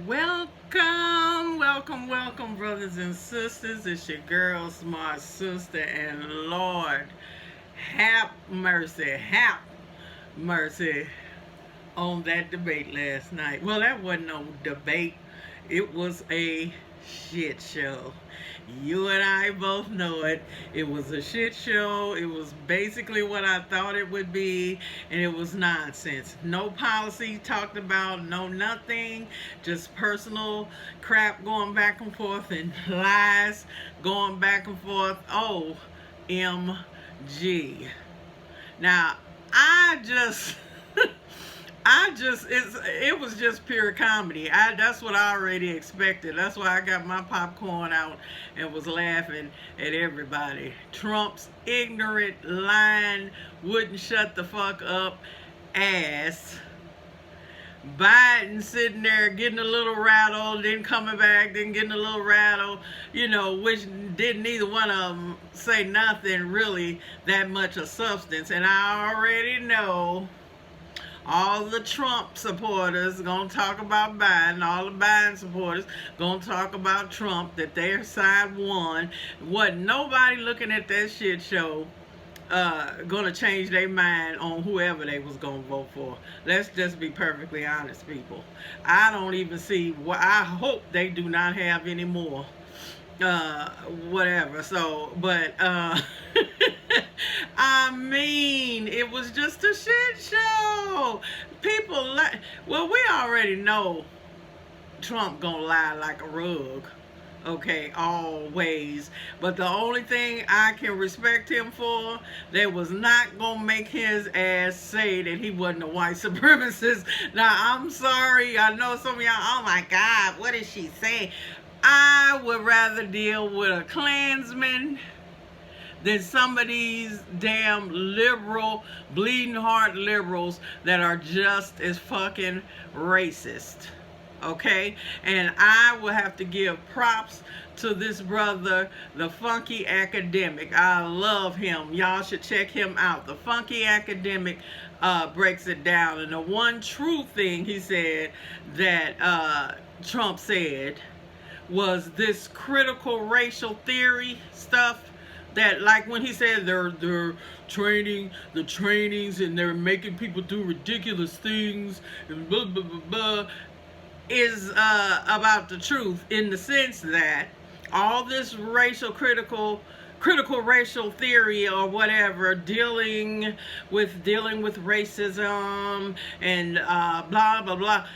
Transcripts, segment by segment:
Welcome, brothers and sisters. It's your girl, Smart Sister, and Lord, have mercy on that debate last night. Well, that wasn't no debate, it was a shit show. You and I both know it. It was a shit show. It was basically what I thought it would be, and it was nonsense. No policy talked about, no nothing, just personal crap going back and forth and lies going back and forth. OMG. Now, I just it was just pure comedy. That's what I already expected. That's why I got my popcorn out and was laughing at everybody. Trump's ignorant, lying, wouldn't shut the fuck up ass. Biden sitting there getting a little rattled, then coming back, then getting a little rattled, which didn't either one of them say nothing really that much of substance. And I already know all the Trump supporters gonna talk about Biden. All the Biden supporters gonna talk about Trump, that their side won. Wasn't nobody looking at that shit show gonna change their mind on whoever they was gonna vote for. Let's just be perfectly honest, people. I don't even see what. I hope they do not have any more whatever. So, but I mean, it was just a shit show. People well, we already know Trump gonna lie like a rug, okay, always. But the only thing I can respect him for, that was not gonna make his ass say that he wasn't a white supremacist. Now, I'm sorry, I know some of y'all, oh my God, what did she say? I would rather deal with a Klansman than some of these damn liberal, bleeding heart liberals that are just as fucking racist. Okay? And I will have to give props to this brother, the Funky Academic. I love him. Y'all should check him out. The Funky Academic breaks it down. And the one true thing he said that Trump said was this critical racial theory stuff, that, like, when he said they're training the trainings and they're making people do ridiculous things and blah blah blah blah, is about the truth, in the sense that all this critical racial theory or whatever, dealing with racism and blah blah blah.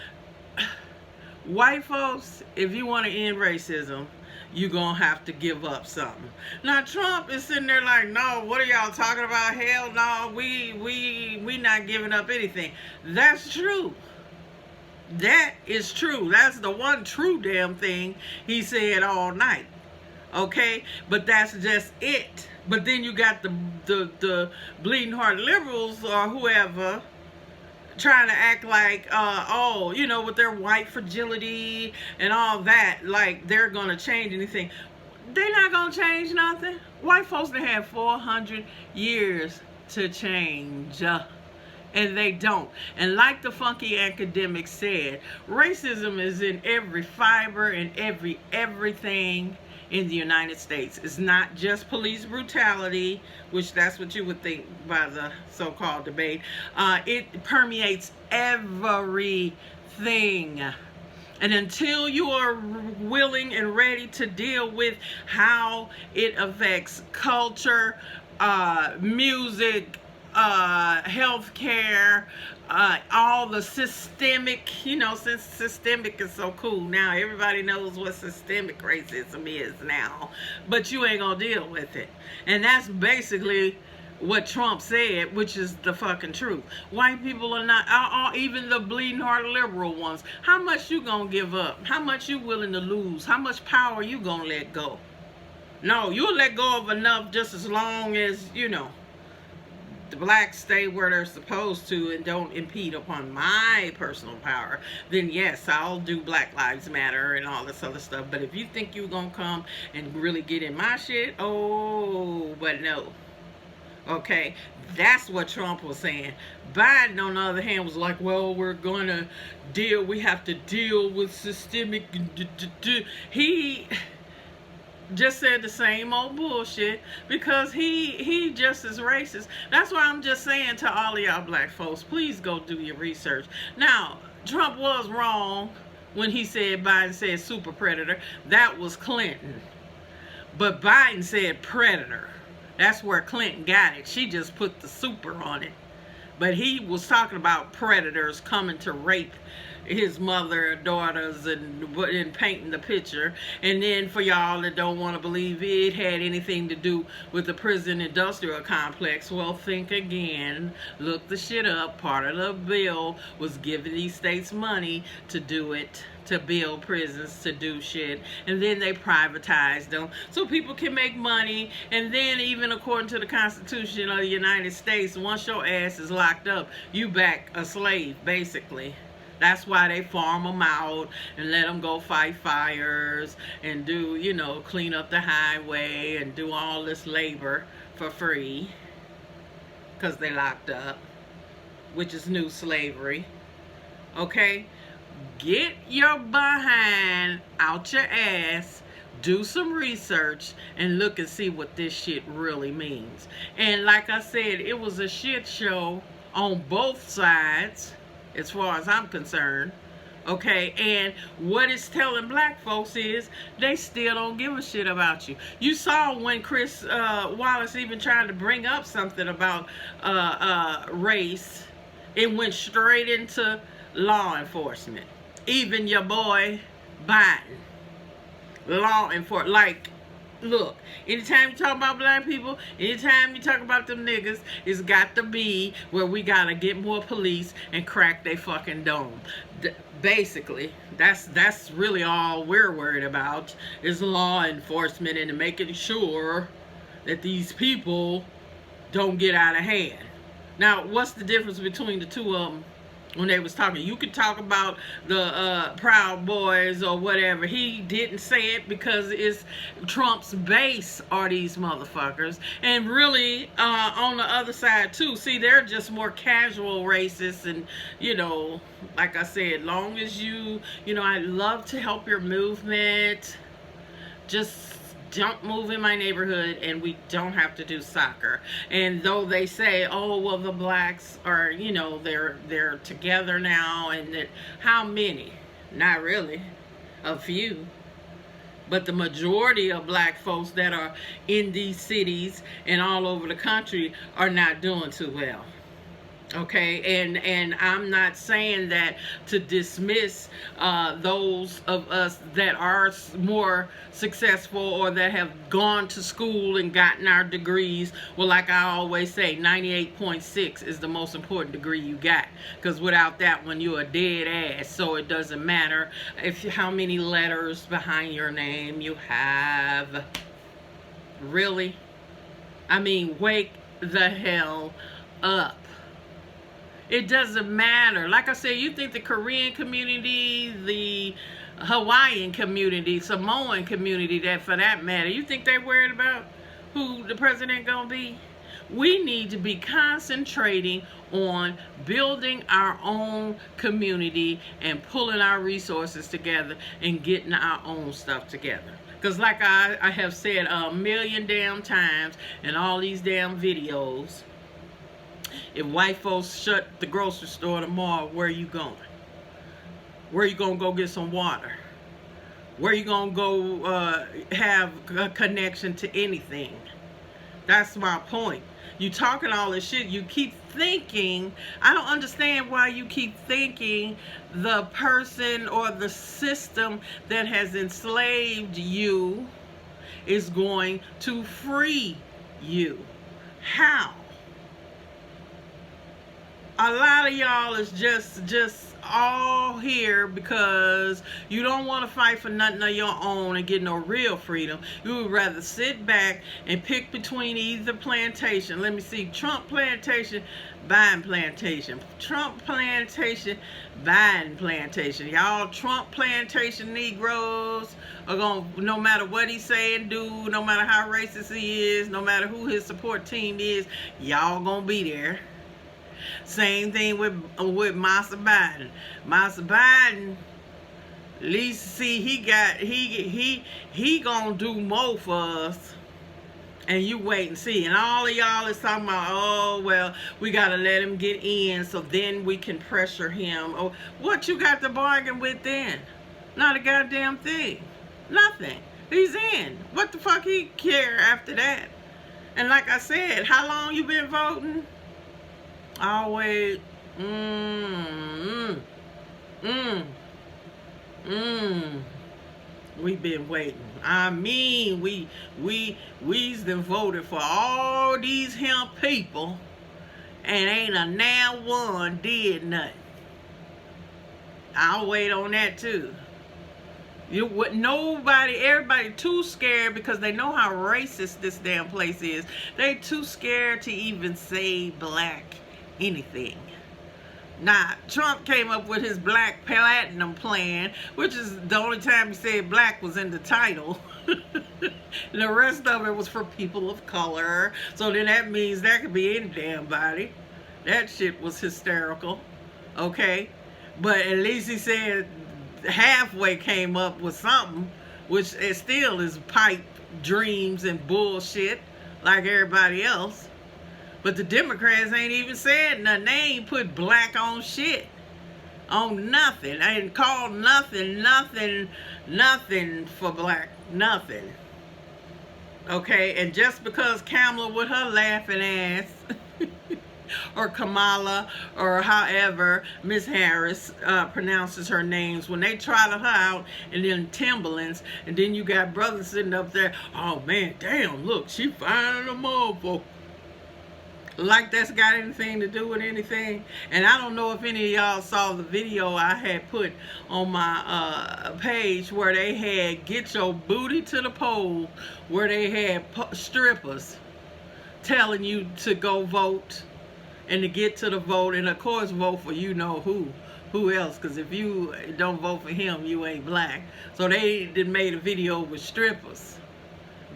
White folks, if you want to end racism, you're going to have to give up something. Now, Trump is sitting there like, no, what are y'all talking about? Hell no, we not giving up anything. That's true. That is true. That's the one true damn thing he said all night. Okay? But that's just it. But then you got the bleeding heart liberals or whoever trying to act like, with their white fragility and all that, like they're gonna change anything. They're not gonna change nothing. White folks, they have 400 years to change, and they don't. And like the Funky Academic said, racism is in every fiber and everything in the United States. It's not just police brutality, which that's what you would think by the so-called debate. It permeates everything. And until you are willing and ready to deal with how it affects culture, music, healthcare, all the systemic, since systemic is so cool now, everybody knows what systemic racism is now, but you ain't gonna deal with it. And that's basically what Trump said, which is the fucking truth. White people are not, even the bleeding heart liberal ones, how much you gonna give up? How much you willing to lose? How much power you gonna let go? No, you'll let go of enough just as long as, the blacks stay where they're supposed to and don't impede upon my personal power. Then yes, I'll do Black Lives Matter and all this other stuff. But if you think you're gonna come and really get in my shit, but no. Okay, that's what Trump was saying. Biden, on the other hand, was like, well, we have to deal with systemic. He just said the same old bullshit because he just is racist. That's why I'm just saying to all of y'all black folks, please go do your research. Now, Trump was wrong when he said Biden said super predator. That was Clinton. But Biden said predator. That's where Clinton got it. She just put the super on it. But he was talking about predators coming to rape his mother, daughters, and painting the picture. And then for y'all that don't want to believe it had anything to do with the prison industrial complex, well, think again. Look the shit up. Part of the bill was giving these states money to do it, to build prisons, to do shit, and then they privatized them so people can make money. And then, even according to the Constitution of the United States, once your ass is locked up, you back a slave, basically. That's why they farm them out and let them go fight fires and do, clean up the highway and do all this labor for free because they locked up, which is new slavery. Okay? Get your behind out your ass, do some research, and look and see what this shit really means. And like I said, it was a shit show on both sides, as far as I'm concerned. Okay, and what it's telling black folks is they still don't give a shit about you. You saw when Chris Wallace even tried to bring up something about race, it went straight into law enforcement. Even your boy Biden, law enforcement. Like, look, anytime you talk about black people, anytime you talk about them niggas, it's got to be where we gotta get more police and crack they fucking dome. Basically, that's really all we're worried about, is law enforcement and making sure that these people don't get out of hand. Now, what's the difference between the two of them? When they was talking, you could talk about the Proud Boys or whatever. He didn't say it because it's Trump's base are these motherfuckers. And really, on the other side too, see, they're just more casual racists. And like I said, long as I love to help your movement, just don't move in my neighborhood and we don't have to do soccer. And though they say, oh, well, the blacks are, they're together now, and that, how many? Not really. A few. But the majority of black folks that are in these cities and all over the country are not doing too well. Okay, and I'm not saying that to dismiss those of us that are more successful or that have gone to school and gotten our degrees. Well, like I always say, 98.6 is the most important degree you got, because without that one, you're a dead ass. So it doesn't matter how many letters behind your name you have. Really? I mean, wake the hell up. It doesn't matter. Like I said, you think the Korean community, the Hawaiian community, Samoan community, that for that matter, you think they're worried about who the president gonna be? We need to be concentrating on building our own community and pulling our resources together and getting our own stuff together. Because like I have said a million damn times in all these damn videos, if white folks shut the grocery store tomorrow, where are you going? Where are you going to go get some water? Where are you going to go have a connection to anything? That's my point. You talking all this shit. You keep thinking. I don't understand why you keep thinking the person or the system that has enslaved you is going to free you. How? A lot of y'all is just all here because you don't want to fight for nothing of your own and get no real freedom. You would rather sit back and pick between either plantation. Let me see, Trump plantation, Biden plantation. Trump plantation, Biden plantation. Y'all Trump plantation Negroes are going to, no matter what he say and do, no matter how racist he is, no matter who his support team is, y'all going to be there. Same thing with Massa Biden. Massa Biden, at least see he gonna do more for us, and you wait and see. And all of y'all is talking about, oh well, we gotta let him get in so then we can pressure him. Oh, what you got to bargain with then? Not a goddamn thing. Nothing. He's in. What the fuck he care after that? And like I said, how long you been voting? Always, we've been waiting. I mean, we's been voted for all these hemp people, and ain't a now one did nothing. I'll wait on that too. Everybody too scared because they know how racist this damn place is. They too scared to even say black anything. Now, Trump came up with his Black Platinum plan, which is the only time he said black was in the title. The rest of it was for people of color. So then that means that could be any damn body. That shit was hysterical. Okay? But at least he said halfway came up with something, which it still is pipe dreams and bullshit like everybody else. But the Democrats ain't even said nothing. They ain't put black on shit. On nothing. They ain't called nothing for black. Nothing. Okay? And just because Kamala with her laughing ass, or Kamala, or however Miss Harris pronounces her names, when they trotted her out and then Timberlands, and then you got brothers sitting up there, oh man, damn, look, she finding them motherfucker. Like that's got anything to do with anything. And I don't know if any of y'all saw the video I had put on my page where they had get your booty to the pole, where they had strippers telling you to go vote and to get to the vote, and of course vote for you know who else, because if you don't vote for him, you ain't black. So they did made a video with strippers.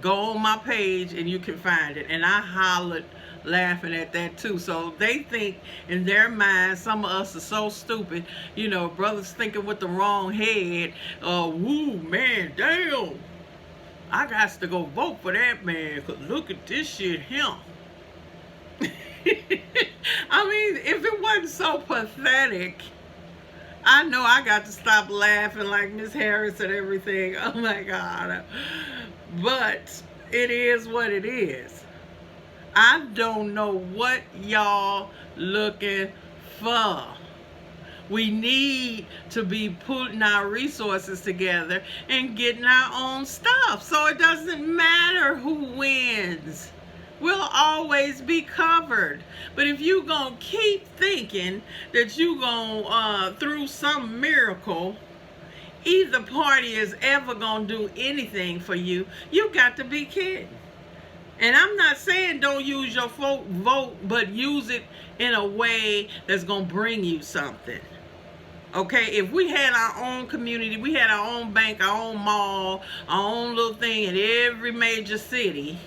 Go on my page and you can find it. And I hollered laughing at that too. So they think in their minds, some of us are so stupid, you know, brothers thinking with the wrong head, woo, man, damn, I got to go vote for that man, because look at this shit, him. I mean, if it wasn't so pathetic, I know I got to stop laughing like Miss Harris and everything. Oh my God. But it is what it is. I don't know what y'all looking for. We need to be putting our resources together and getting our own stuff. So it doesn't matter who wins. We'll always be covered. But if you gonna keep thinking that you gonna, through some miracle, either party is ever gonna do anything for you, you got to be kidding. And I'm not saying don't use your vote, but use it in a way that's going to bring you something. Okay, if we had our own community, we had our own bank, our own mall, our own little thing in every major city,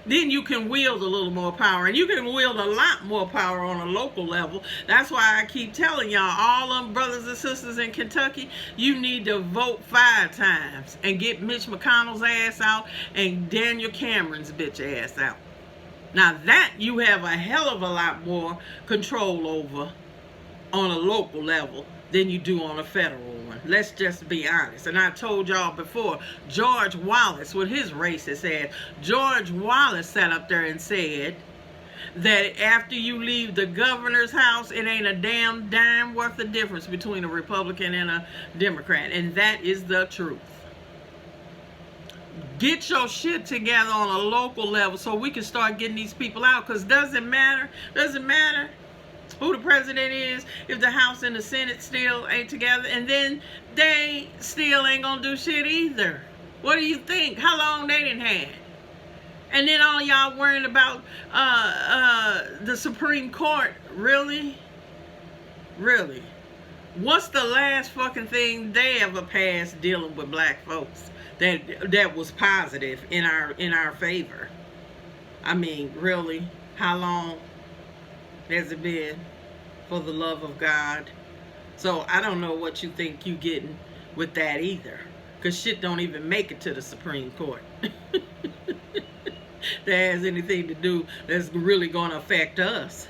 then you can wield a little more power. And you can wield a lot more power on a local level. That's why I keep telling y'all, all them brothers and sisters in Kentucky, you need to vote 5 times and get Mitch McConnell's ass out and Daniel Cameron's bitch ass out. Now that you have a hell of a lot more control over on a local level than you do on a federal one. Let's just be honest. And I told y'all before, George Wallace, with his racist ass, George Wallace sat up there and said that after you leave the governor's house, it ain't a damn dime worth of difference between a Republican and a Democrat. And that is the truth. Get your shit together on a local level so we can start getting these people out. Because doesn't matter. who the president is, if the House and the Senate still ain't together, and then they still ain't gonna do shit either. What do you think? How long they didn't have? And then all y'all worrying about the Supreme Court. Really? Really? What's the last fucking thing they ever passed dealing with black folks that was positive in our favor? I mean, really? How long has it been? For the love of God. So I don't know what you think you getting with that either. Because shit don't even make it to the Supreme Court. That has anything to do that's really going to affect us.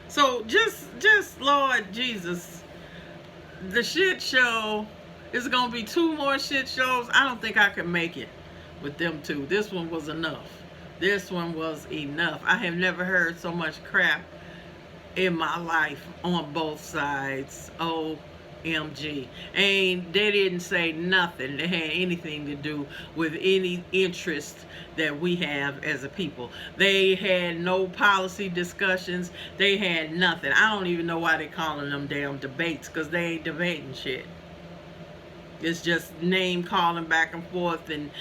So just Lord Jesus, the shit show is going to be 2 more shit shows. I don't think I can make it with them 2. This one was enough. This one was enough. I have never heard so much crap in my life on both sides. OMG. And they didn't say nothing that had anything to do with any interest that we have as a people. They had no policy discussions. They had nothing. I don't even know why they calling them damn debates, because they ain't debating shit. It's just name calling back and forth, and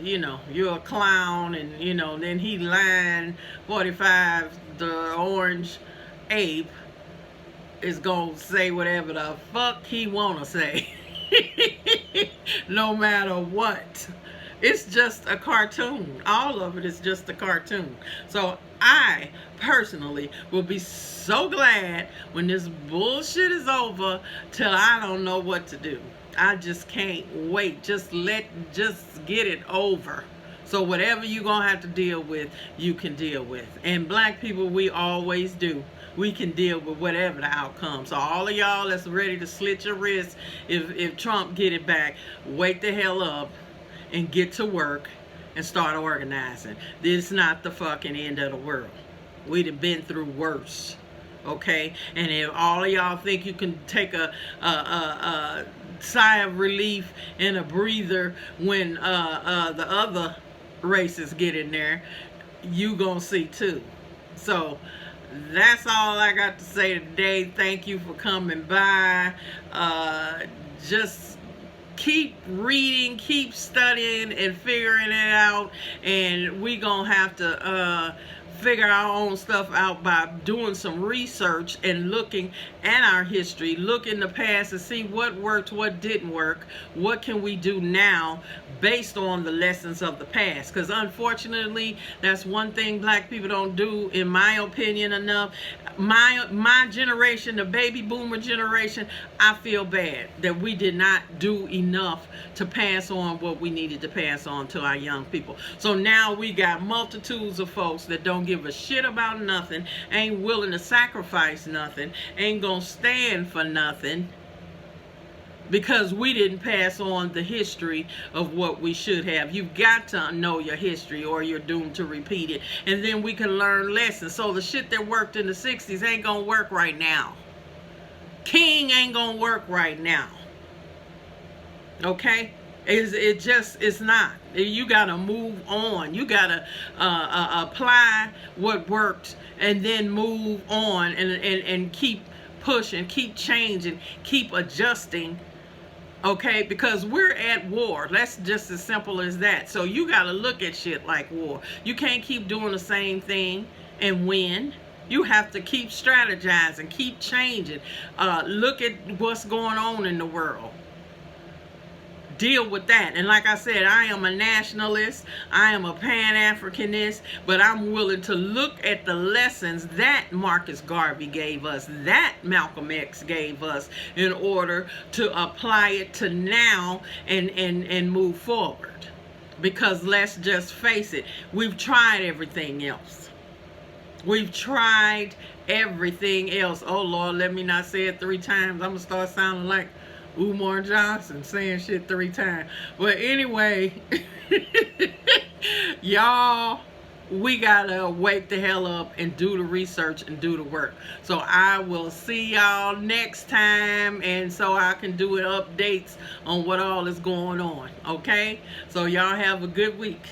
you know, you're a clown, and you know, then he line 45, the orange ape is gonna say whatever the fuck he wanna say. No matter what. It's just a cartoon. All of it is just a cartoon. So I personally will be so glad when this bullshit is over till I don't know what to do. I just can't wait. Just get it over. So whatever you're going to have to deal with, you can deal with. And black people, we always do. We can deal with whatever the outcome. So all of y'all that's ready to slit your wrists if Trump get it back, wake the hell up and get to work and start organizing. This is not the fucking end of the world. We'd have been through worse. Okay? And if all of y'all think you can take a sigh of relief and a breather when the other races get in there, you gonna see too. So that's all I got to say today. Thank you for coming by. Just keep reading, keep studying and figuring it out, and we gonna have to figure our own stuff out by doing some research and looking at our history, look in the past and see what worked, what didn't work, what can we do now based on the lessons of the past. Because unfortunately, that's one thing black people don't do, in my opinion, enough. My generation, the baby boomer generation, I feel bad that we did not do enough to pass on what we needed to pass on to our young people. So now we got multitudes of folks that don't give a shit about nothing, ain't willing to sacrifice nothing, ain't gonna stand for nothing, because we didn't pass on the history of what we should have. You've got to know your history or you're doomed to repeat it. And then we can learn lessons. So the shit that worked in the 60s ain't gonna work right now. King ain't gonna work right now. Okay? It's not. You gotta move on. You gotta apply what worked and then move on and keep pushing, keep changing, keep adjusting. Okay, because we're at war. That's just as simple as that. So you got to look at shit like war. You can't keep doing the same thing and win. You have to keep strategizing, keep changing. Look at what's going on in the world. Deal with that. And like I said, I am a nationalist, I am a Pan-Africanist, but I'm willing to look at the lessons that Marcus Garvey gave us, that Malcolm X gave us, in order to apply it to now and move forward. Because let's just face it, we've tried everything else. We've tried everything else. Oh Lord, let me not say it 3 times. I'm gonna start sounding like Umar Johnson saying shit 3 times. But anyway, y'all, we gotta wake the hell up and do the research and do the work. So I will see y'all next time, and so I can do updates on what all is going on. Okay? So y'all have a good week.